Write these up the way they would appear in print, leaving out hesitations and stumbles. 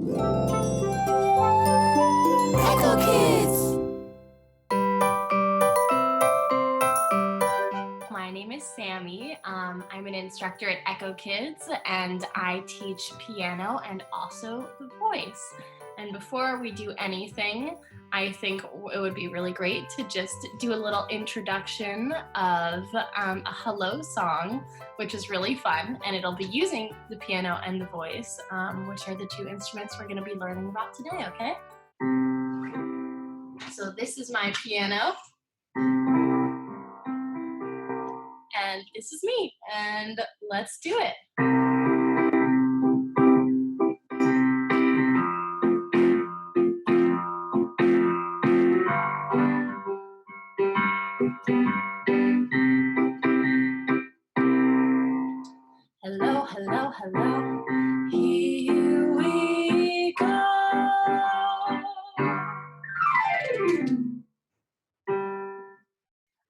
EchoKids! My name is Sammy. I'm an instructor at EchoKids, and I teach piano and also the voice. And before we do anything, I think it would be really great to just do a little introduction of a hello song, which is really fun, and it'll be using the piano and the voice, which are the two instruments we're going to be learning about today, okay? So this is my piano. And this is me, and let's do it. Hello, hello, hello, here we go.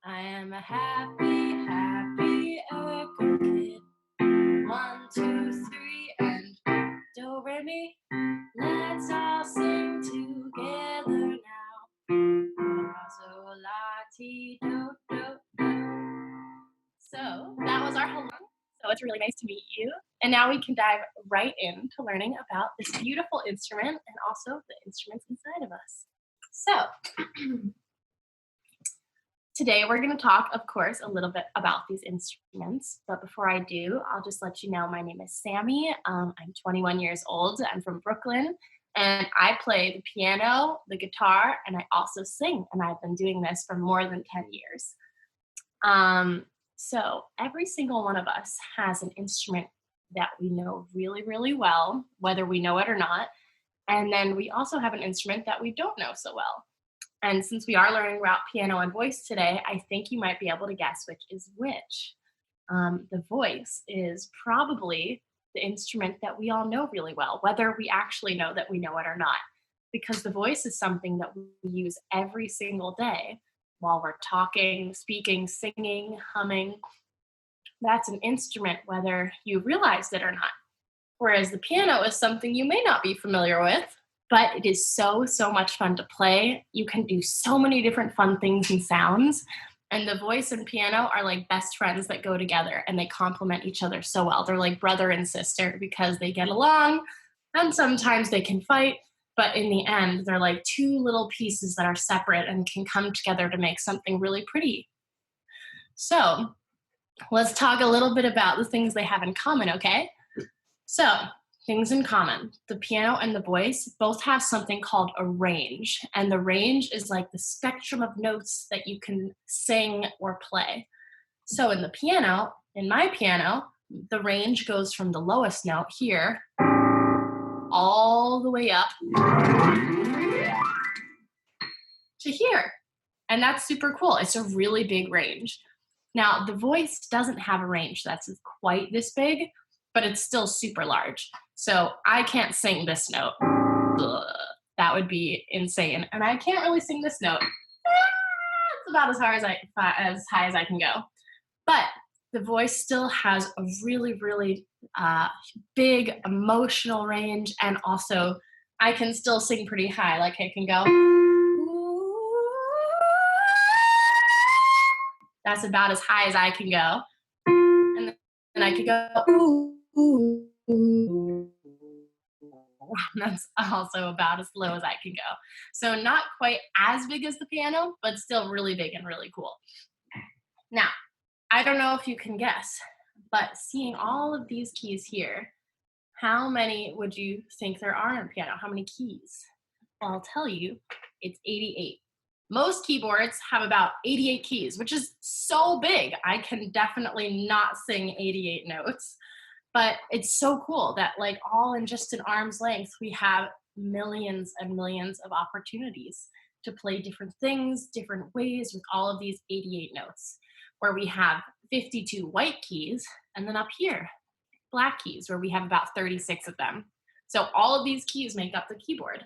I am a happy, happy echo kid. 1, 2, 3, and do, re, mi. Let's all sing together now. So, la, ti, do, do, do. So that was our hello. So it's really nice to meet you. And now we can dive right into learning about this beautiful instrument and also the instruments inside of us. So today we're going to talk, of course, a little bit about these instruments. But before I do, I'll just let you know my name is Sammy. I'm 21 years old. I'm from Brooklyn. And I play the piano, the guitar, and I also sing. And I've been doing this for more than 10 years. So every single one of us has an instrument that we know really, really well, whether we know it or not. And then we also have an instrument that we don't know so well. And since we are learning about piano and voice today, I think you might be able to guess which is which. The voice is probably the instrument that we all know really well, whether we actually know that we know it or not, because the voice is something that we use every single day while we're talking, speaking, singing, humming. That's an instrument whether you realize it or not. Whereas the piano is something you may not be familiar with, but it is so, so much fun to play. You can do so many different fun things and sounds. And the voice and piano are like best friends that go together and they complement each other so well. They're like brother and sister because they get along and sometimes they can fight. But in the end, they're like two little pieces that are separate and can come together to make something really pretty. So let's talk a little bit about the things they have in common, okay? So, things in common. The piano and the voice both have something called a range. And the range is like the spectrum of notes that you can sing or play. So in my piano, the range goes from the lowest note here all the way up to here. And that's super cool. It's a really big range. Now, the voice doesn't have a range that's quite this big, but it's still super large. So I can't sing this note. Ugh, that would be insane. And I can't really sing this note. It's about as high as I can go. But the voice still has a really, really big emotional range, and also I can still sing pretty high. Like I can go. That's about as high as I can go, and then I could go. That's also about as low as I can go. So not quite as big as the piano, but still really big and really cool. Now, I don't know if you can guess, but seeing all of these keys here, how many would you think there are in piano? How many keys? Well, I'll tell you, it's 88. Most keyboards have about 88 keys, which is so big. I can definitely not sing 88 notes, but it's so cool that like all in just an arm's length, we have millions and millions of opportunities to play different things, different ways with all of these 88 notes, where we have 52 white keys, and then up here, black keys, where we have about 36 of them. So all of these keys make up the keyboard.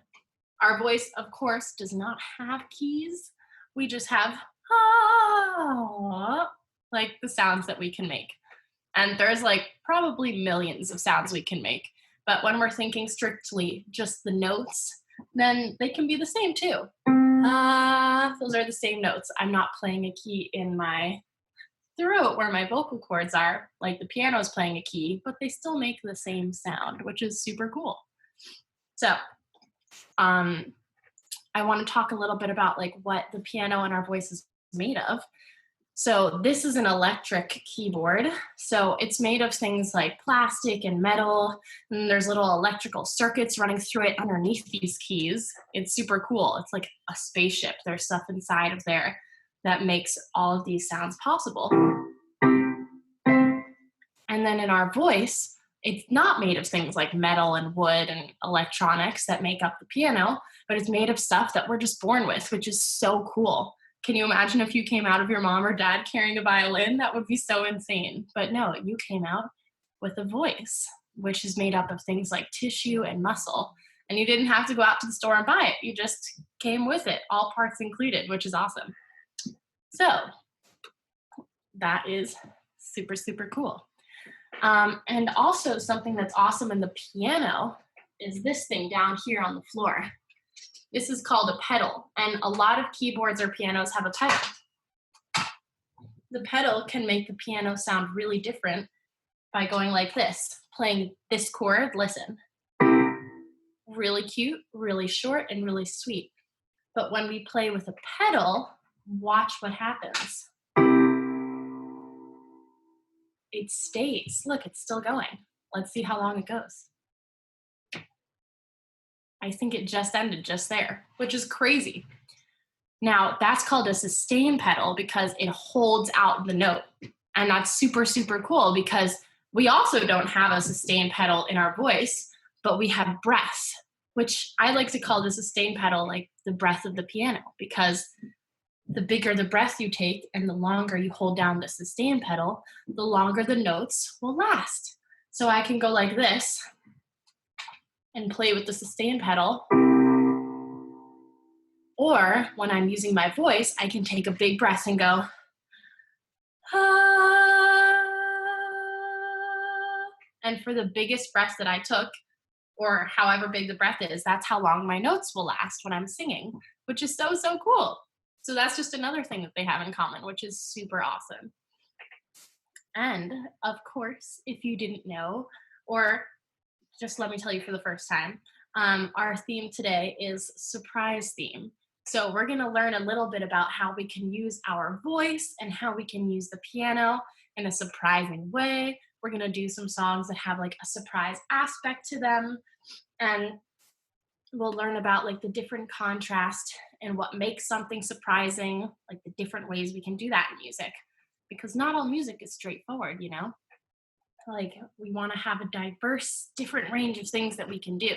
Our voice, of course, does not have keys. We just have like the sounds that we can make. And there's like probably millions of sounds we can make. But when we're thinking strictly just the notes, then they can be the same too. Those are the same notes. I'm not playing a key in my throat where my vocal cords are, like the piano is playing a key, but they still make the same sound, which is super cool. So, I want to talk a little bit about like what the piano and our voice is made of. So this is an electric keyboard. So it's made of things like plastic and metal, and there's little electrical circuits running through it underneath these keys. It's super cool. It's like a spaceship. There's stuff inside of there that makes all of these sounds possible. And then in our voice, it's not made of things like metal and wood and electronics that make up the piano, but it's made of stuff that we're just born with, which is so cool. Can you imagine if you came out of your mom or dad carrying a violin? That would be so insane. But no, you came out with a voice, which is made up of things like tissue and muscle. And you didn't have to go out to the store and buy it. You just came with it, all parts included, which is awesome. So that is super, super cool. And also something that's awesome in the piano is this thing down here on the floor. This is called a pedal, and a lot of keyboards or pianos have a pedal. The pedal can make the piano sound really different by going like this, playing this chord, listen. Really cute, really short, and really sweet. But when we play with a pedal, watch what happens. It stays. Look, it's still going. Let's see how long it goes. I think it just ended just there, which is crazy. Now, that's called a sustain pedal because it holds out the note. And that's super, super cool because we also don't have a sustain pedal in our voice, but we have breath, which I like to call the sustain pedal like the breath of the piano, because the bigger the breath you take and the longer you hold down the sustain pedal, the longer the notes will last. So I can go like this and play with the sustain pedal. Or when I'm using my voice, I can take a big breath and go, ah. And for the biggest breath that I took, or however big the breath is, that's how long my notes will last when I'm singing, which is so, so cool. So that's just another thing that they have in common, which is super awesome. And of course, if you didn't know, or just let me tell you for the first time, our theme today is surprise theme. So we're going to learn a little bit about how we can use our voice and how we can use the piano in a surprising way. We're going to do some songs that have like a surprise aspect to them. And we'll learn about like the different contrast and what makes something surprising, like the different ways we can do that in music. Because not all music is straightforward, you know? Like we want to have a diverse, different range of things that we can do.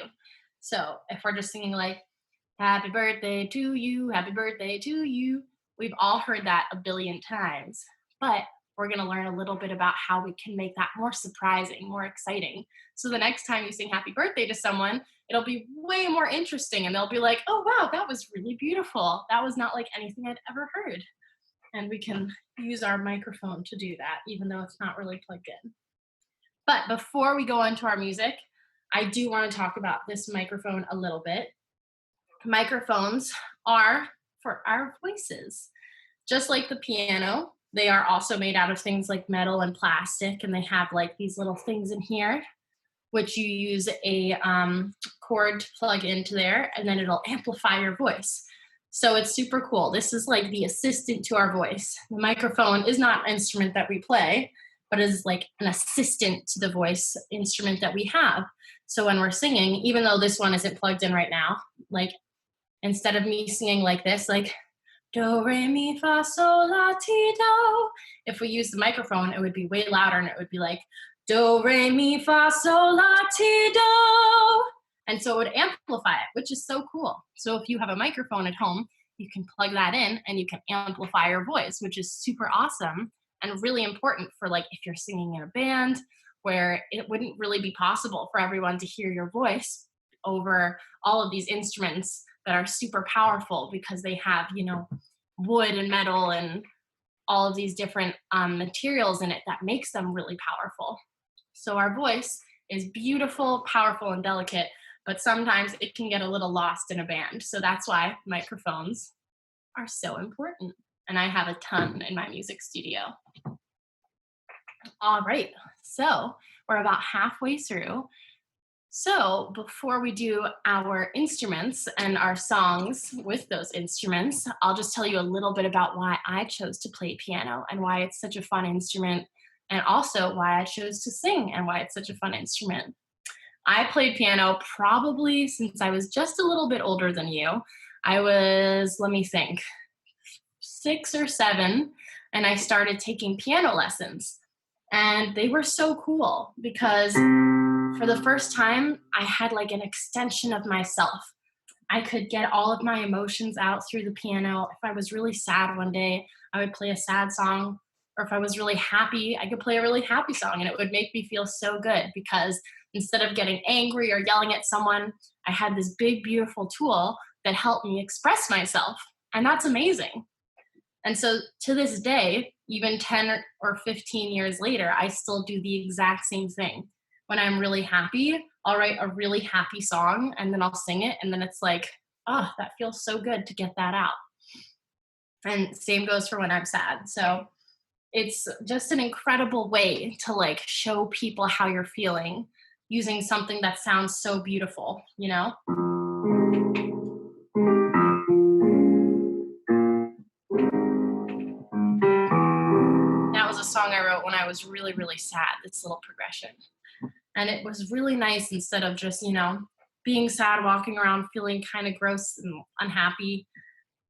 So if we're just singing like, happy birthday to you, we've all heard that a billion times. But we're going to learn a little bit about how we can make that more surprising, more exciting. So the next time you sing happy birthday to someone, it'll be way more interesting. And they'll be like, oh, wow, that was really beautiful. That was not like anything I'd ever heard. And we can use our microphone to do that, even though it's not really plugged in. But before we go into our music, I do want to talk about this microphone a little bit. Microphones are for our voices. Just like the piano, they are also made out of things like metal and plastic, and they have like these little things in here, which you use a cord to plug into there, and then it'll amplify your voice. So it's super cool. This is like the assistant to our voice. The microphone is not an instrument that we play, but is like an assistant to the voice instrument that we have. So when we're singing, even though this one isn't plugged in right now, like instead of me singing like this, like do, re, mi, fa, sol, la, ti, do, if we use the microphone, it would be way louder and it would be like do, re, mi, fa, sol, la, ti, do. And so it would amplify it, which is so cool. So if you have a microphone at home, you can plug that in and you can amplify your voice, which is super awesome and really important for like if you're singing in a band where it wouldn't really be possible for everyone to hear your voice over all of these instruments that are super powerful because they have, you know, wood and metal and all of these different materials in it that makes them really powerful. So our voice is beautiful, powerful, and delicate, but sometimes it can get a little lost in a band. So that's why microphones are so important. And I have a ton in my music studio. All right, so we're about halfway through. So before we do our instruments and our songs with those instruments, I'll just tell you a little bit about why I chose to play piano and why it's such a fun instrument, and also why I chose to sing and why it's such a fun instrument. I played piano probably since I was just a little bit older than you. I was, let me think, 6 or 7, and I started taking piano lessons. And they were so cool because for the first time, I had like an extension of myself. I could get all of my emotions out through the piano. If I was really sad one day, I would play a sad song. Or if I was really happy, I could play a really happy song and it would make me feel so good because instead of getting angry or yelling at someone, I had this big, beautiful tool that helped me express myself. And that's amazing. And so to this day, even 10 or 15 years later, I still do the exact same thing. When I'm really happy, I'll write a really happy song and then I'll sing it. And then it's like, oh, that feels so good to get that out. And same goes for when I'm sad. So it's just an incredible way to like show people how you're feeling using something that sounds so beautiful, you know? That was a song I wrote when I was really, really sad, this little progression. And it was really nice instead of just, being sad, walking around feeling kind of gross and unhappy.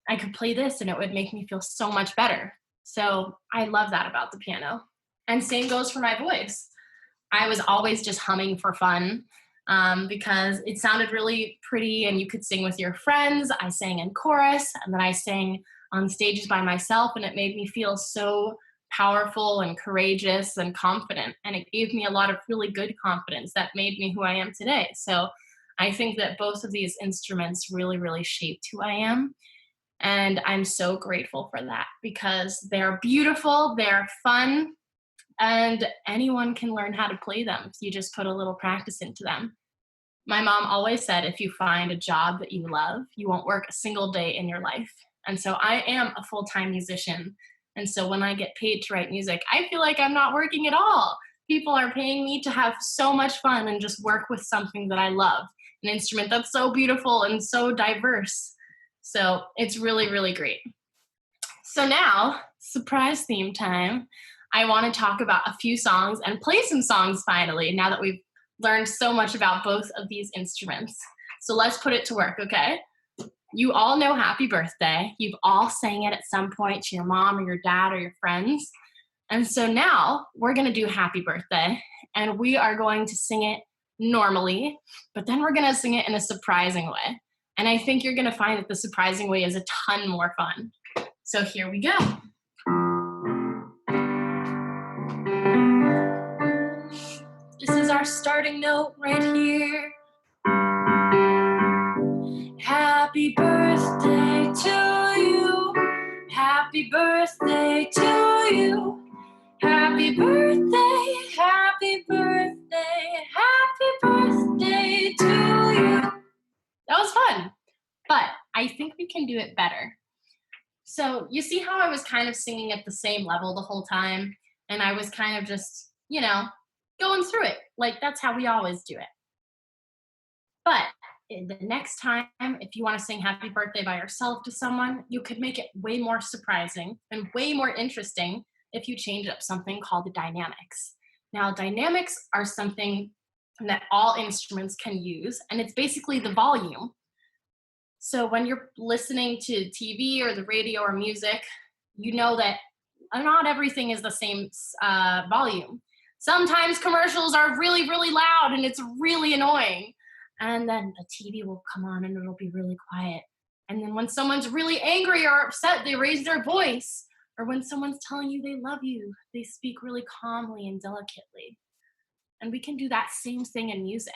I could play this and it would make me feel so much better. So I love that about the piano. And same goes for my voice. I was always just humming for fun because it sounded really pretty and you could sing with your friends. I sang in chorus and then I sang on stages by myself and it made me feel so powerful and courageous and confident. And it gave me a lot of really good confidence that made me who I am today. So I think that both of these instruments really, really shaped who I am. And I'm so grateful for that because they're beautiful, they're fun, and anyone can learn how to play them if you just put a little practice into them. My mom always said, if you find a job that you love, you won't work a single day in your life. And so I am a full-time musician. And so when I get paid to write music, I feel like I'm not working at all. People are paying me to have so much fun and just work with something that I love, an instrument that's so beautiful and so diverse. So it's really, really great. So now, surprise theme time. I want to talk about a few songs and play some songs finally, now that we've learned so much about both of these instruments. So let's put it to work, okay? You all know Happy Birthday. You've all sang it at some point to your mom or your dad or your friends. And so now we're going to do Happy Birthday, and we are going to sing it normally, but then we're going to sing it in a surprising way. And I think you're going to find that the surprising way is a ton more fun. So here we go. This is our starting note right here. Happy birthday to you. Happy birthday to you. Happy birthday, happy birthday, happy birthday to you. That was fun, but I think we can do it better. So you see how I was kind of singing at the same level the whole time, and I was kind of just, going through it. Like that's how we always do it. But the next time, if you want to sing happy birthday by yourself to someone, you could make it way more surprising and way more interesting if you change up something called the dynamics. Now, dynamics are something that all instruments can use, and it's basically the volume. So when you're listening to TV or the radio or music, you know that not everything is the same volume. Sometimes commercials are really, really loud and it's really annoying. And then the TV will come on and it'll be really quiet. And then when someone's really angry or upset, they raise their voice. Or when someone's telling you they love you, they speak really calmly and delicately. And we can do that same thing in music.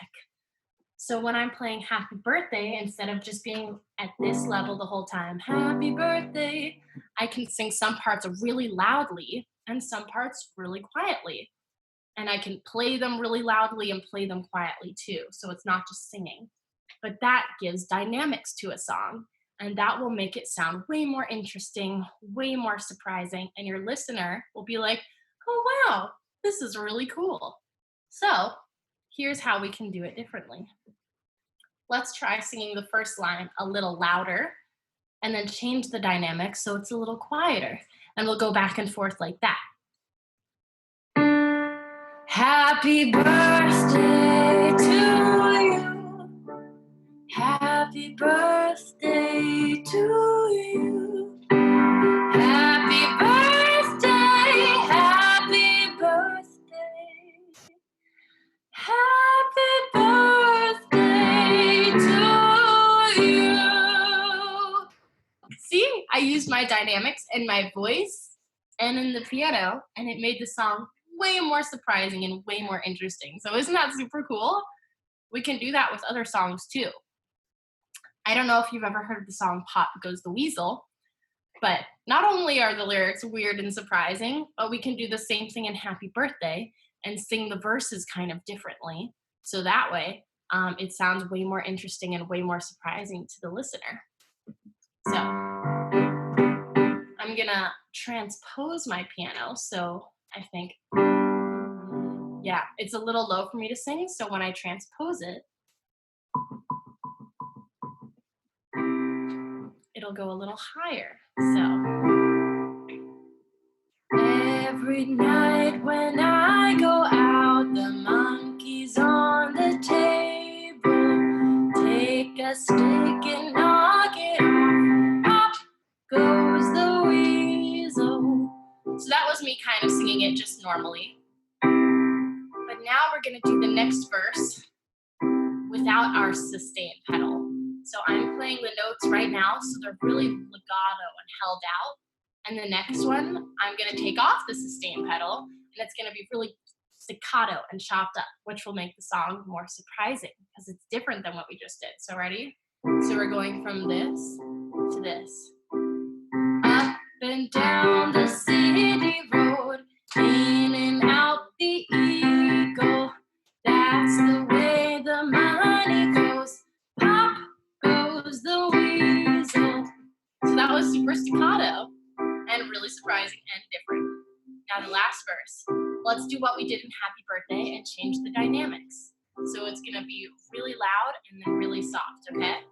So when I'm playing happy birthday, instead of just being at this level the whole time, happy birthday, I can sing some parts really loudly and some parts really quietly. and I can play them really loudly and play them quietly too. So it's not just singing. But that gives dynamics to a song, and that will make it sound way more interesting, way more surprising, and your listener will be like, oh, wow, this is really cool. So here's how we can do it differently. Let's try singing the first line a little louder and then change the dynamic so it's a little quieter. And we'll go back and forth like that. Happy birthday to you. Happy birthday to you. Happy birthday. Happy birthday. Happy birthday to you. See, I used my dynamics in my voice and in the piano, and it made the song way more surprising and way more interesting. So isn't that super cool? We can do that with other songs too. I don't know if you've ever heard the song Pop Goes the Weasel, but not only are the lyrics weird and surprising, but we can do the same thing in Happy Birthday and sing the verses kind of differently. So that way, it sounds way more interesting and way more surprising to the listener. So I'm gonna transpose my piano. So I think, yeah, it's a little low for me to sing. So when I transpose it, it'll go a little higher. So every night when I go out, the monkey's on the table. Take a stick and knock it off. Pop goes the weasel. So that was me kind of singing it just normally. But now we're gonna do the next verse without our sustain pedal. So I'm playing the notes right now, so they're really legato and held out. And the next one, I'm gonna take off the sustain pedal, and it's gonna be really staccato and chopped up, which will make the song more surprising because it's different than what we just did. So ready? So we're going from this to this. Up and down the city road, in and out the eagle. That's the way the money goes. Pop goes the weasel. So that was super staccato and really surprising and different. Now the last verse. Let's do what we did in Happy Birthday and change the dynamics. So it's gonna be really loud and then really soft, okay?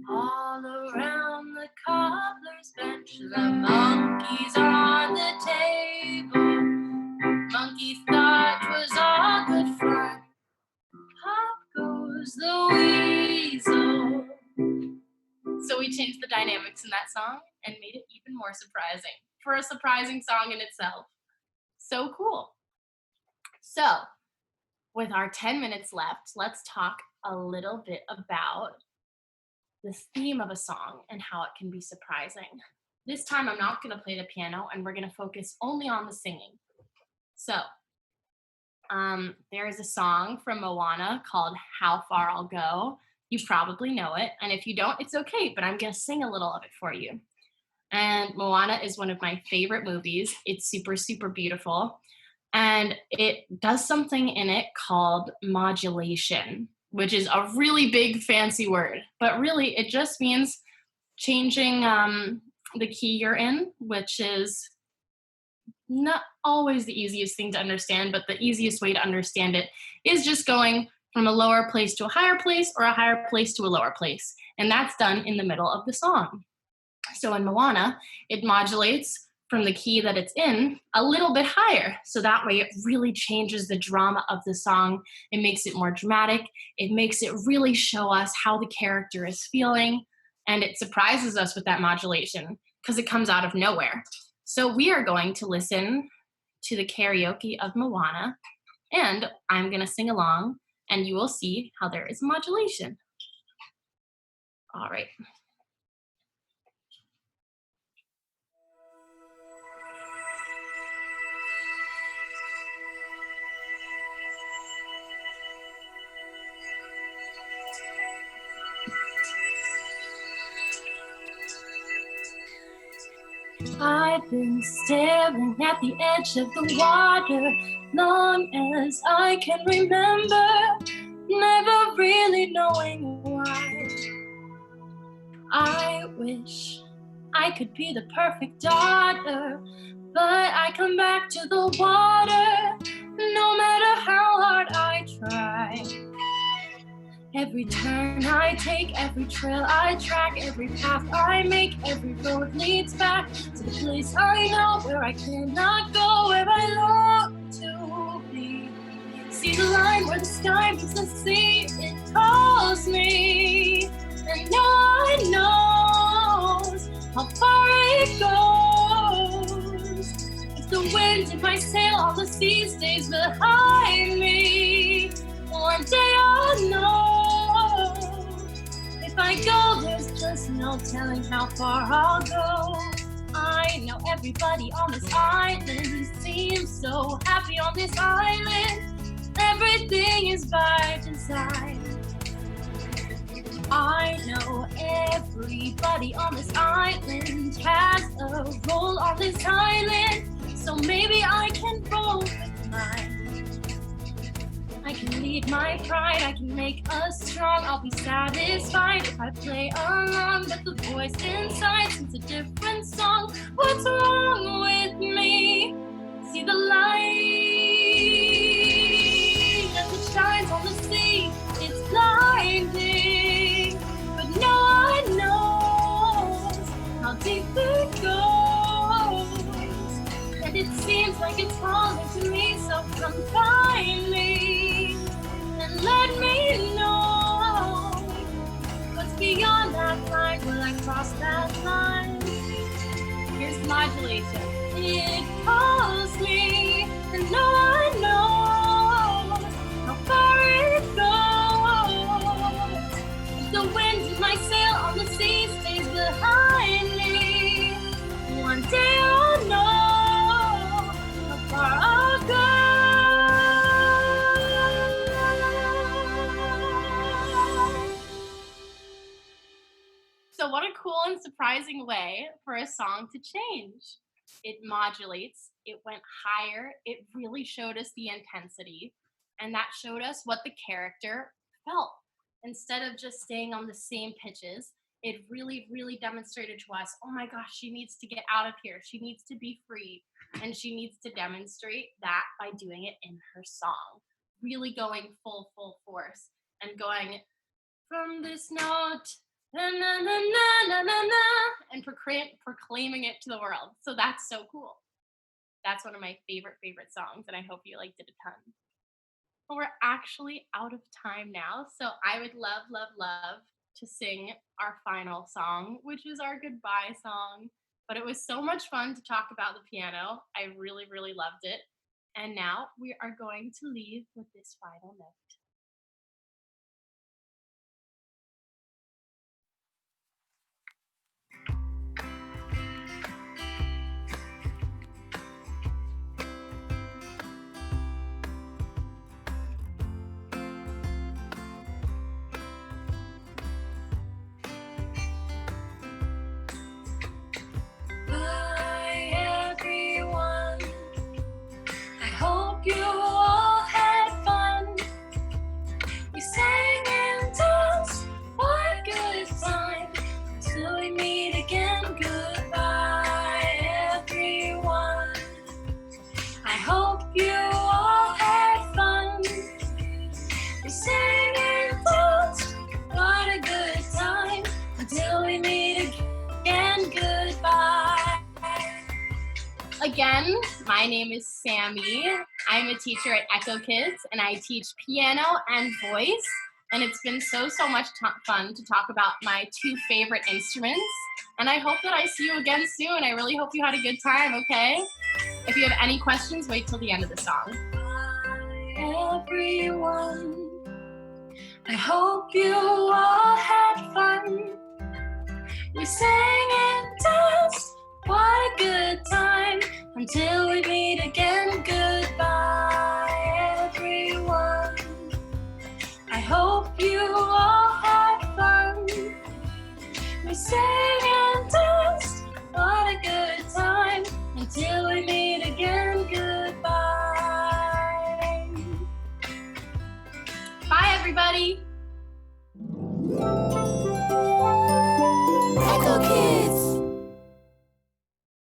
All around the cobbler's bench, the monkey's on the table. Monkey thought was all good fun. Pop goes the weasel. So we changed the dynamics in that song and made it even more surprising for a surprising song in itself. So cool. So with our 10 minutes left, let's talk a little bit about the theme of a song and how it can be surprising. This time I'm not going to play the piano and we're going to focus only on the singing. So there is a song from Moana called How Far I'll Go. You probably know it, and if you don't, it's okay, but I'm going to sing a little of it for you. And Moana is one of my favorite movies. It's super, super beautiful. And it does something in it called modulation, which is a really big fancy word. But really, it just means changing the key you're in, which is not always the easiest thing to understand, but the easiest way to understand it is just going from a lower place to a higher place or a higher place to a lower place. And that's done in the middle of the song. So in Moana, it modulates from the key that it's in a little bit higher. So that way it really changes the drama of the song. It makes it more dramatic. It makes it really show us how the character is feeling. And it surprises us with that modulation because it comes out of nowhere. So we are going to listen to the karaoke of Moana, and I'm going to sing along, and you will see how there is modulation. All right. I've been staring at the edge of the water long as I can remember, never really knowing why. I wish I could be the perfect daughter, but I come back to the water no matter how hard I try. Every turn I take, every trail I track, every path I make, every road leads back to the place I know where I cannot go, where I long to be. See the line where the sky meets the sea, it calls me, and no one knows how far it goes. If the wind in my sail on the sea stays behind me, one day I'll know. If I go, there's just no telling how far I'll go. I know everybody on this island seems so happy on this island. Everything is by design. I know everybody on this island has a role on this island, so maybe I can roll with mine. I can lead my pride, I can make us strong. I'll be satisfied if I play along, but the voice inside sings a different song. What's wrong with me? See the light as it shines on the sea, it's blinding, but no one knows how deep it goes. And it seems like it's calling to me, so come find me. Let me know what's beyond that line. Will I cross that line? Here's modulation. It calls me, and no one knows how far it goes. If the wind in my sail on the sea stays behind me, one day I'll know how far I'll go. So what a cool and surprising way for a song to change. It modulates, it went higher, it really showed us the intensity, and that showed us what the character felt. Instead of just staying on the same pitches, it really, really demonstrated to us, oh my gosh, she needs to get out of here. She needs to be free, and she needs to demonstrate that by doing it in her song. Really going full force and going from this note, na na na na na na, and proclaiming it to the world. So that's so cool. That's one of my favorite songs, and I hope you liked it a ton. But we're actually out of time now, so I would love to sing our final song, which is our goodbye song. But it was so much fun to talk about the piano. I really loved it. And now we are going to leave with this final note. You all had fun. We sang and danced, what a good time. Till we meet again, goodbye everyone. I hope you all had fun. We sang and danced, what a good time. Until we meet again, goodbye. Again, my name is Sammy. I'm a teacher at EchoKids, and I teach piano and voice. And it's been so much fun to talk about my two favorite instruments. And I hope that I see you again soon. I really hope you had a good time, okay? If you have any questions, wait till the end of the song. Everyone, I hope you all had fun. We sang and danced, what a good time. Until we meet again, goodbye everyone. I hope you all had fun. We say